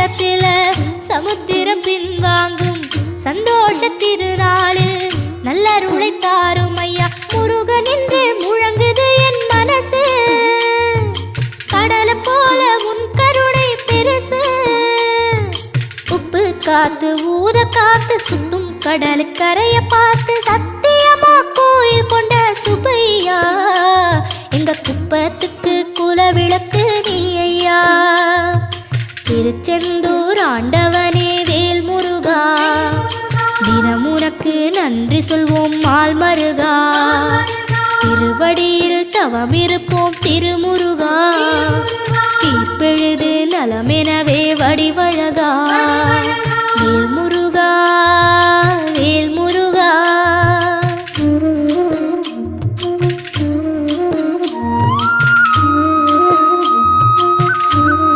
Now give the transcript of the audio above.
நேரத்தில் சமுத்திரம் பின்வாங்கும் சந்தோஷ திருநாளில் நல்லருளை தாரும் ஐயா முருகன் என்று முழங்குது என் மனசு. கடலை போல உன் கருணை பெருசு. உப்பு காத்து ஊத காத்து சுத்தும் கடலுக்கரைய பார்த்து சத்தியமா கோயில் கொண்ட சுப்பையா எங்க குப்பத்துக்கு குலவிளக்கு நீ ஐயா. திருச்செந்தூர் ஆண்டவனே வேல் முருகா தினம் உனக்கு நன்றி சொல்வோம் மால் மருகா. திருவடியில் தவம் இருப்போம் திருமுருகா. தீர்ப்பெழுது நலமெனவே வடிவ